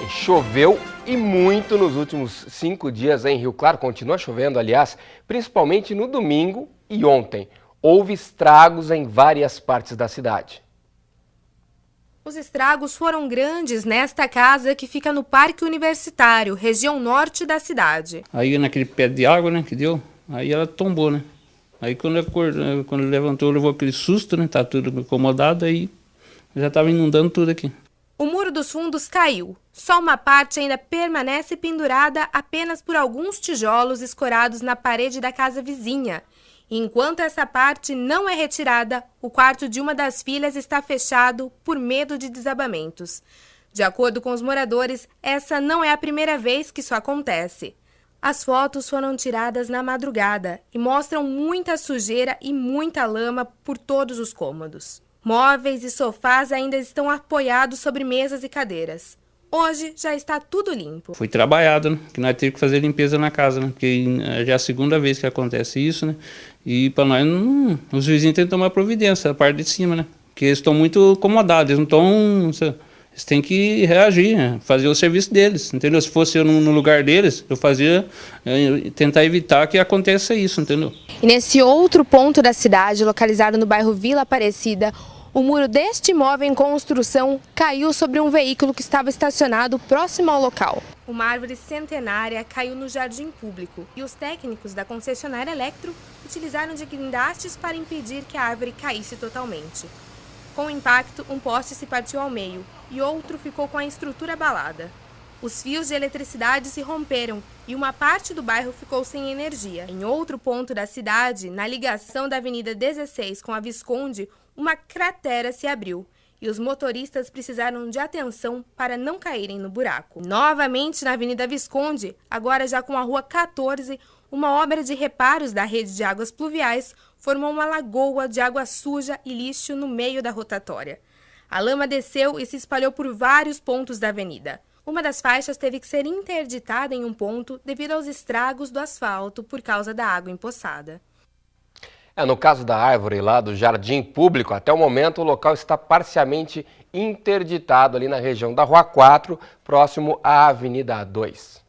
Choveu e muito nos últimos 5 dias em Rio Claro, continua chovendo, aliás, principalmente no domingo e ontem. Houve estragos em várias partes da cidade. Os estragos foram grandes nesta casa que fica no Parque Universitário, região norte da cidade. Aí naquele pé de água, né, que deu, aí ela tombou, né. Aí quando levantou, levou aquele susto, né, tá tudo acomodado, aí já estava inundando tudo aqui. O muro dos fundos caiu. Só uma parte ainda permanece pendurada apenas por alguns tijolos escorados na parede da casa vizinha. Enquanto essa parte não é retirada, o quarto de uma das filhas está fechado por medo de desabamentos. De acordo com os moradores, essa não é a primeira vez que isso acontece. As fotos foram tiradas na madrugada e mostram muita sujeira e muita lama por todos os cômodos. Móveis e sofás ainda estão apoiados sobre mesas e cadeiras. Hoje já está tudo limpo. Foi trabalhado, né? Que nós temos que fazer limpeza na casa, né? Porque já é a segunda vez que acontece isso, né? E para nós, os vizinhos têm que tomar providência, a parte de cima, né? Porque eles estão muito acomodados, eles não estão... Eles têm que reagir, né? Fazer o serviço deles, entendeu? Se fosse eu no lugar deles, eu fazia, tentar evitar que aconteça isso, entendeu? E nesse outro ponto da cidade, localizado no bairro Vila Aparecida, o muro deste imóvel em construção caiu sobre um veículo que estava estacionado próximo ao local. Uma árvore centenária caiu no jardim público e os técnicos da concessionária Electro utilizaram de guindastes para impedir que a árvore caísse totalmente. Com o impacto, um poste se partiu ao meio e outro ficou com a estrutura abalada. Os fios de eletricidade se romperam e uma parte do bairro ficou sem energia. Em outro ponto da cidade, na ligação da Avenida 16 com a Visconde, uma cratera se abriu e os motoristas precisaram de atenção para não caírem no buraco. Novamente na Avenida Visconde, agora já com a Rua 14, uma obra de reparos da rede de águas pluviais formou uma lagoa de água suja e lixo no meio da rotatória. A lama desceu e se espalhou por vários pontos da avenida. Uma das faixas teve que ser interditada em um ponto devido aos estragos do asfalto por causa da água empoçada. No caso da árvore lá do Jardim Público, até o momento o local está parcialmente interditado ali na região da Rua 4, próximo à Avenida 2.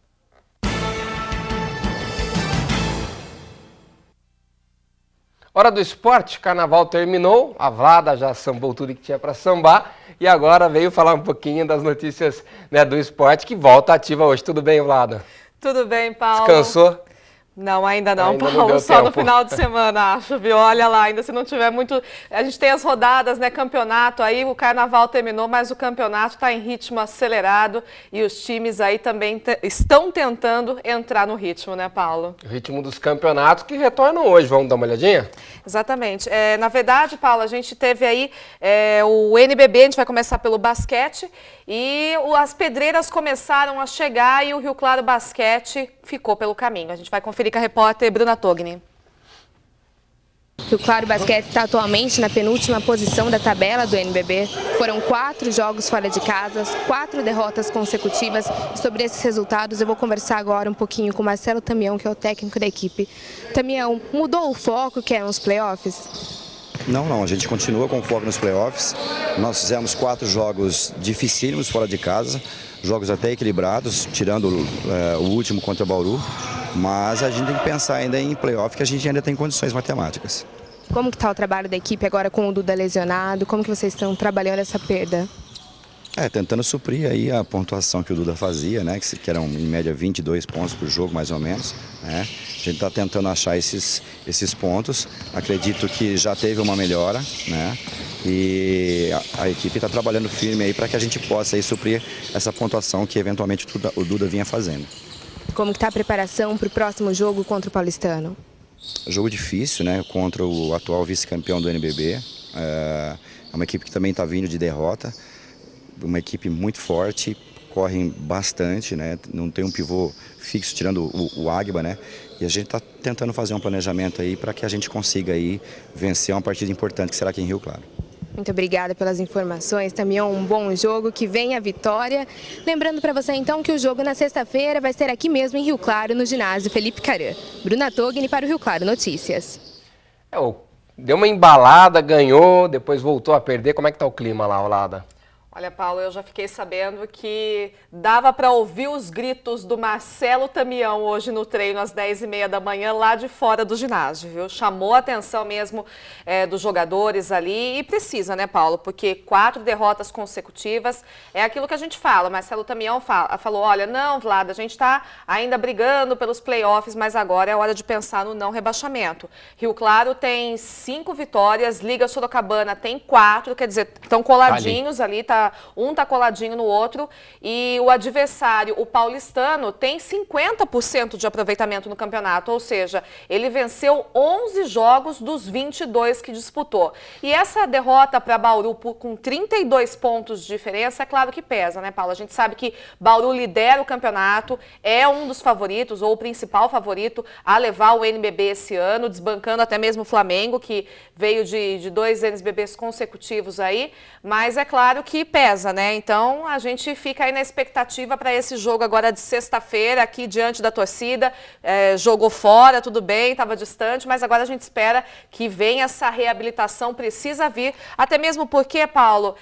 Hora do esporte, carnaval terminou, a Vlada já sambou tudo que tinha para sambar e agora veio falar um pouquinho das notícias, né, do esporte que volta ativa hoje. Tudo bem, Vlada? Tudo bem, Paulo. Descansou? Não, ainda não, ainda Paulo, não só tempo. no final de semana, acho, viu? Olha lá, ainda se não tiver muito... A gente tem as rodadas, né, campeonato aí, o carnaval terminou, mas o campeonato está em ritmo acelerado e os times aí também estão tentando entrar no ritmo, né, Paulo? O ritmo dos campeonatos que retornam hoje, vamos dar uma olhadinha? Exatamente. Na verdade, Paulo, a gente teve aí o NBB, a gente vai começar pelo basquete, e as pedreiras começaram a chegar e o Rio Claro Basquete ficou pelo caminho. A gente vai conferir com a repórter Bruna Togni. Rio Claro Basquete está atualmente na penúltima posição da tabela do NBB. Foram 4 jogos fora de casa, 4 derrotas consecutivas. E sobre esses resultados eu vou conversar agora um pouquinho com o Marcelo Tamião, que é o técnico da equipe. Tamião, mudou o foco que eram os playoffs? Não, a gente continua com foco nos playoffs. Nós fizemos 4 jogos dificílimos fora de casa, jogos até equilibrados, tirando o último contra o Bauru. Mas a gente tem que pensar ainda em playoff, que a gente ainda tem condições matemáticas. Como que está o trabalho da equipe agora com o Duda lesionado? Como que vocês estão trabalhando essa perda? Tentando suprir aí a pontuação que o Duda fazia, né? Que eram em média 22 pontos por jogo, mais ou menos, né? A gente está tentando achar esses pontos. Acredito que já teve uma melhora, né? E a equipe está trabalhando firme aí para que a gente possa aí suprir essa pontuação que eventualmente o Duda vinha fazendo. Como que está a preparação para o próximo jogo contra o Paulistano? Jogo difícil, né? Contra o atual vice-campeão do NBB. É uma equipe que também está vindo de derrota. Uma equipe muito forte, correm bastante, né? Não tem um pivô fixo, tirando o Águiba, né? E a gente está tentando fazer um planejamento aí para que a gente consiga aí vencer uma partida importante que será aqui em Rio Claro. Muito obrigada pelas informações, também um bom jogo, que venha a vitória. Lembrando para você então que o jogo na sexta-feira vai ser aqui mesmo em Rio Claro, no ginásio Felipe Caran. Bruna Togni para o Rio Claro Notícias. Deu uma embalada, ganhou, depois voltou a perder. Como é que tá o clima lá, Olada? Olha, Paulo, eu já fiquei sabendo que dava para ouvir os gritos do Marcelo Tamião hoje no treino às 10h30 da manhã lá de fora do ginásio, viu? Chamou a atenção mesmo dos jogadores ali e precisa, né, Paulo? Porque 4 derrotas consecutivas é aquilo que a gente fala. Marcelo Tamião falou, olha, não, Vlad, a gente está ainda brigando pelos playoffs, mas agora é hora de pensar no não rebaixamento. Rio Claro tem 5 vitórias, Liga Sorocabana tem 4, quer dizer, estão coladinhos ali, um tá coladinho no outro, e o adversário, o paulistano, tem 50% de aproveitamento no campeonato, ou seja, ele venceu 11 jogos dos 22 que disputou. E essa derrota para Bauru com 32 pontos de diferença, é claro que pesa, né, Paulo? A gente sabe que Bauru lidera o campeonato, é um dos favoritos, ou o principal favorito, a levar o NBB esse ano, desbancando até mesmo o Flamengo, que veio de 2 NBBs consecutivos aí, mas é claro que pesa, né? Então a gente fica aí na expectativa para esse jogo agora de sexta-feira, aqui diante da torcida. Jogou fora, tudo bem, estava distante, mas agora a gente espera que venha essa reabilitação, precisa vir, até mesmo porque, Paulo,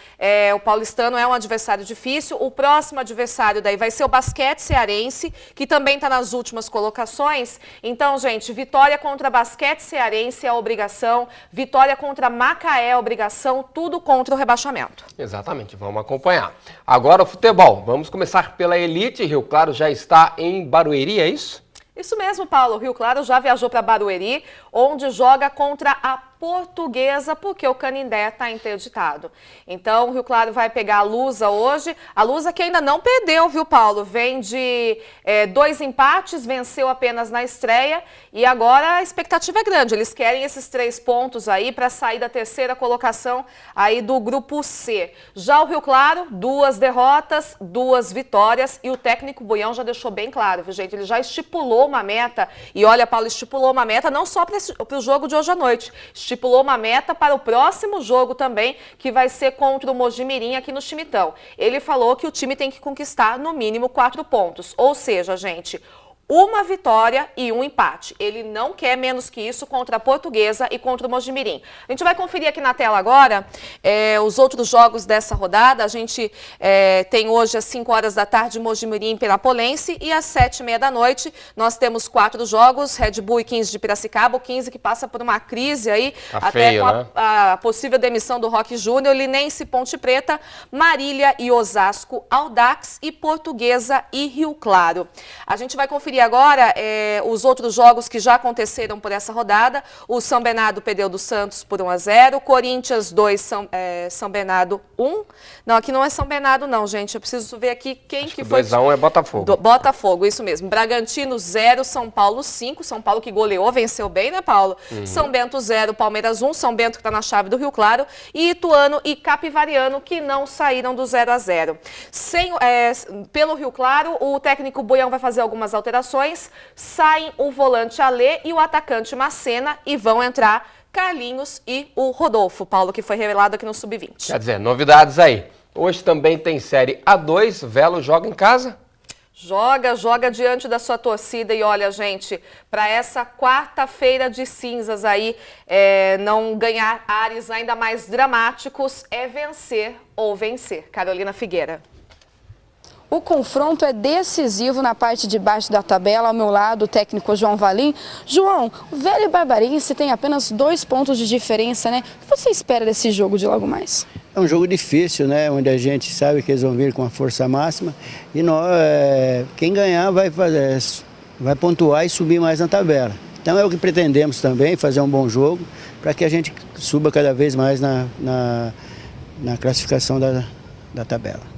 o paulistano é um adversário difícil, o próximo adversário daí vai ser o Basquete Cearense, que também está nas últimas colocações. Então, gente, vitória contra Basquete Cearense é a obrigação, vitória contra Macaé é a obrigação, tudo contra o rebaixamento. Exatamente, vamos acompanhar. Agora o futebol, vamos começar pela elite. Rio Claro já está em Barueri, é isso? Isso mesmo, Paulo. Rio Claro já viajou para Barueri, onde joga contra a Portuguesa, porque o Canindé está interditado. Então, o Rio Claro vai pegar a Lusa hoje. A Lusa que ainda não perdeu, viu, Paulo? Vem de 2 empates, venceu apenas na estreia e agora a expectativa é grande. Eles querem esses 3 pontos aí para sair da terceira colocação aí do grupo C. Já o Rio Claro, 2 derrotas, 2 vitórias e o técnico Buião já deixou bem claro, viu, gente? Ele já estipulou uma meta e olha, Paulo, estipulou uma meta não só para o jogo de hoje à noite, estipulou uma meta para o próximo jogo também, que vai ser contra o Mojimirim aqui no Chimitão. Ele falou que o time tem que conquistar no mínimo 4 pontos, ou seja, gente, 1 vitória e 1 empate. Ele não quer menos que isso contra a Portuguesa e contra o Mojimirim. A gente vai conferir aqui na tela agora os outros jogos dessa rodada. A gente tem hoje às 5 horas da tarde Mojimirim e Pirapolense e às 7h30 da noite nós temos 4 jogos, Red Bull e 15 de Piracicaba, o 15 que passa por uma crise aí, até feio, com né? a possível demissão do Roque Júnior, Linense, Ponte Preta, Marília e Osasco, Audax e Portuguesa e Rio Claro. A gente vai conferir agora os outros jogos que já aconteceram por essa rodada. O São Bernardo perdeu do Santos por 1-0, Corinthians 2, São Bernardo 1. Não, aqui não é São Bernardo não, gente, eu preciso ver aqui quem que foi. 2-1 é Botafogo. Botafogo, isso mesmo. Bragantino 0, São Paulo 5, São Paulo que goleou, venceu bem, né, Paulo? São Bento 0, Palmeiras 1, São Bento que está na chave do Rio Claro, e Ituano e Capivariano que não saíram do 0-0. Pelo Rio Claro, o técnico Buião vai fazer algumas alterações. Saem o volante Alê e o atacante Macena e vão entrar Carlinhos e o Rodolfo, Paulo, que foi revelado aqui no Sub-20. Quer dizer, novidades aí. Hoje também tem Série A2, Velo joga em casa? Joga diante da sua torcida e olha, gente, para essa quarta-feira de cinzas aí, não ganhar ares ainda mais dramáticos, é vencer ou vencer. Carolina Figueira. O confronto é decisivo na parte de baixo da tabela. Ao meu lado, o técnico João Valim. João, o Velho Barbarense tem apenas 2 pontos de diferença, né? O que você espera desse jogo de logo mais? É um jogo difícil, né? Onde a gente sabe que eles vão vir com a força máxima. E quem ganhar vai pontuar e subir mais na tabela. Então é o que pretendemos também, fazer um bom jogo, para que a gente suba cada vez mais na classificação da tabela.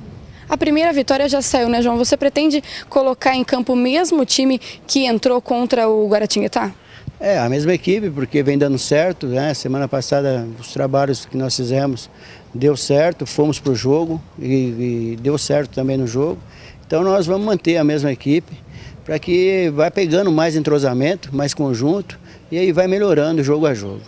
A primeira vitória já saiu, né, João? Você pretende colocar em campo o mesmo time que entrou contra o Guaratinguetá? A mesma equipe, porque vem dando certo, né? Semana passada os trabalhos que nós fizemos deu certo, fomos para o jogo e deu certo também no jogo. Então nós vamos manter a mesma equipe para que vai pegando mais entrosamento, mais conjunto e aí vai melhorando jogo a jogo.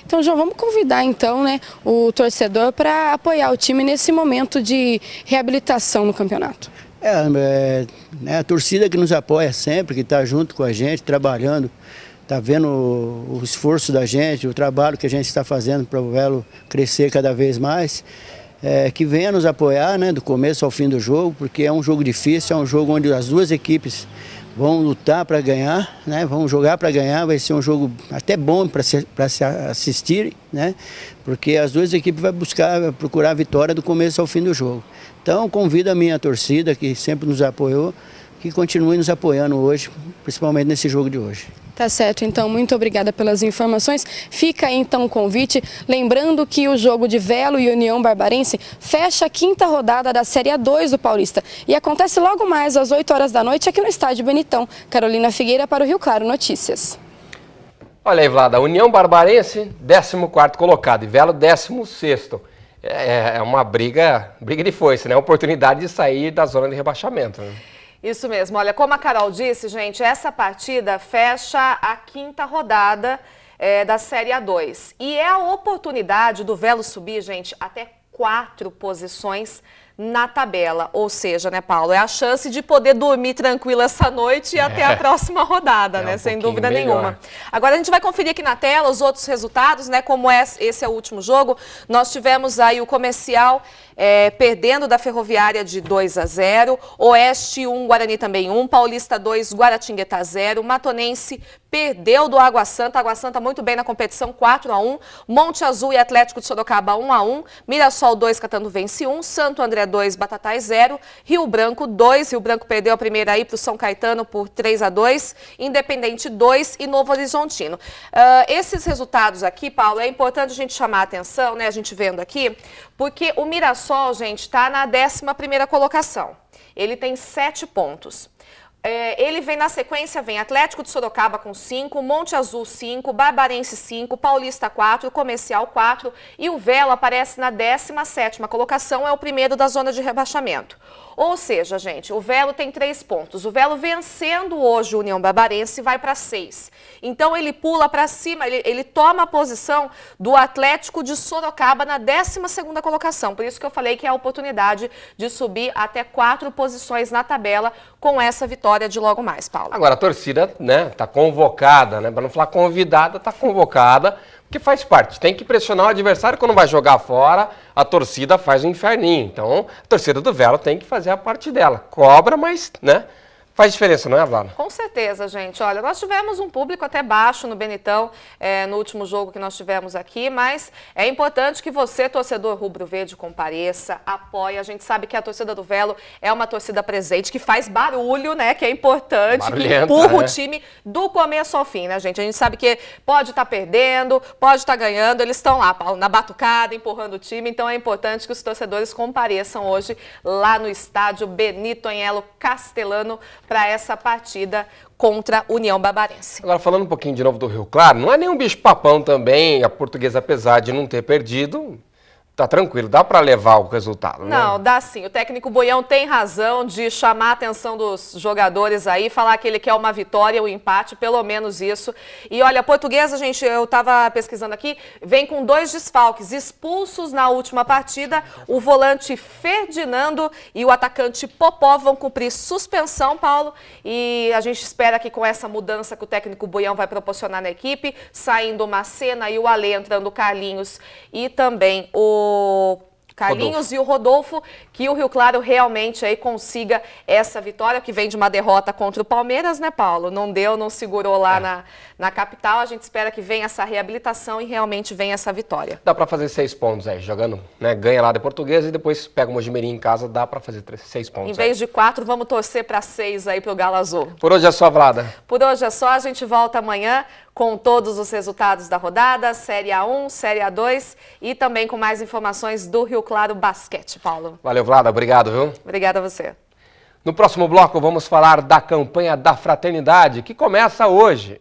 Então, João, vamos convidar então, né, o torcedor para apoiar o time nesse momento de reabilitação no campeonato. A torcida que nos apoia sempre, que está junto com a gente, trabalhando, está vendo o esforço da gente, o trabalho que a gente está fazendo para o Velo crescer cada vez mais. que venha nos apoiar, né, do começo ao fim do jogo, porque é um jogo difícil, é um jogo onde as duas equipes vão lutar para ganhar, né, vão jogar para ganhar, vai ser um jogo até bom para se assistir, né, porque as duas equipes vão procurar a vitória do começo ao fim do jogo. Então convido a minha torcida, que sempre nos apoiou, que continue nos apoiando hoje, principalmente nesse jogo de hoje. Tá certo, então, muito obrigada pelas informações. Fica aí, então, o convite. Lembrando que o jogo de Velo e União Barbarense fecha a 5ª rodada da Série A2 do Paulista e acontece logo mais às 8 horas da noite aqui no Estádio Benitão. Carolina Figueira para o Rio Claro Notícias. Olha aí, Vlada, União Barbarense, 14º colocado e Velo, 16º. É uma briga de foice, né? Oportunidade de sair da zona de rebaixamento, né? Isso mesmo. Olha, como a Carol disse, gente, essa partida fecha a 5ª rodada da Série A2. E é a oportunidade do Velo subir, gente, até 4 posições na tabela. Ou seja, né, Paulo, é a chance de poder dormir tranquila essa noite e até a próxima rodada, né? Sem dúvida nenhuma. Agora a gente vai conferir aqui na tela os outros resultados, né? Como esse é o último jogo, nós tivemos aí o Comercial perdendo da Ferroviária de 2-0, Oeste 1, Guarani também 1, Paulista 2, Guaratinguetá 0, Matonense perdeu do Água Santa muito bem na competição, 4-1, Monte Azul e Atlético de Sorocaba 1-1, Mirassol 2, Catanduvense 1, Santo André 2, Batatais 0, Rio Branco 2, Rio Branco perdeu a primeira aí para o São Caetano por 3-2, Independente 2 e Novo Horizontino. Esses resultados aqui, Paulo, é importante a gente chamar a atenção, né, a gente vendo aqui, porque o Mirassol, gente, está na 11ª colocação. Ele tem 7 pontos. Ele vem na sequência, vem Atlético de Sorocaba com 5, Monte Azul 5, Barbarense 5, Paulista 4, Comercial 4 e o Velo aparece na 17ª colocação, é o primeiro da zona de rebaixamento. Ou seja, gente, o Velo tem 3 pontos. O Velo vencendo hoje o União Barbarense vai para 6. Então ele pula para cima, ele toma a posição do Atlético de Sorocaba na 12ª colocação. Por isso que eu falei que é a oportunidade de subir até 4 posições na tabela com essa vitória de logo mais, Paulo. Agora a torcida, né, tá convocada, né, para não falar convidada, tá convocada, porque faz parte. Tem que pressionar o adversário quando vai jogar fora, a torcida faz um inferninho. Então, a torcida do Velo tem que fazer a parte dela. Cobra, mas, né, faz diferença, não é, Vlada? Com certeza, gente. Olha, nós tivemos um público até baixo no Benitão, no último jogo que nós tivemos aqui, mas é importante que você, torcedor rubro-verde, compareça, apoie. A gente sabe que a torcida do Velo é uma torcida presente, que faz barulho, né, que é importante, que empurra o time do começo ao fim, né, gente? A gente sabe que pode estar perdendo, pode estar ganhando, eles estão lá, Paulo, na batucada, empurrando o time, então é importante que os torcedores compareçam hoje lá no estádio Benito Anhelo Castelano, para essa partida contra a União Barbarense. Agora, falando um pouquinho de novo do Rio Claro, não é nenhum bicho-papão também, a Portuguesa, apesar de não ter perdido, tá tranquilo, dá para levar o resultado, né? Não, dá sim. O técnico Boião tem razão de chamar a atenção dos jogadores aí, falar que ele quer uma vitória, um empate, pelo menos isso. E olha, a Portuguesa, gente, eu estava pesquisando aqui, vem com 2 desfalques expulsos na última partida. O volante Ferdinando e o atacante Popó vão cumprir suspensão, Paulo. E a gente espera que com essa mudança que o técnico Boião vai proporcionar na equipe, saindo o Macena e o Alê, entrando o Carlinhos e também o Carlinhos Rodolfo. E o Rodolfo, que o Rio Claro realmente aí consiga essa vitória, que vem de uma derrota contra o Palmeiras, né, Paulo? Não deu, não segurou lá na capital. A gente espera que venha essa reabilitação e realmente venha essa vitória. Dá para fazer 6 pontos aí, jogando, né? Ganha lá da Portuguesa e depois pega o Mojimirim em casa, dá para fazer 6 pontos. Em vez de 4, vamos torcer para 6 aí pro Galo Azul. Por hoje é só, Vlada. Por hoje é só, a gente volta amanhã com todos os resultados da rodada, Série A1, Série A2 e também com mais informações do Rio Claro Basquete, Paulo. Valeu, Vlada. Obrigado, viu? Obrigada a você. No próximo bloco vamos falar da campanha da fraternidade, que começa hoje.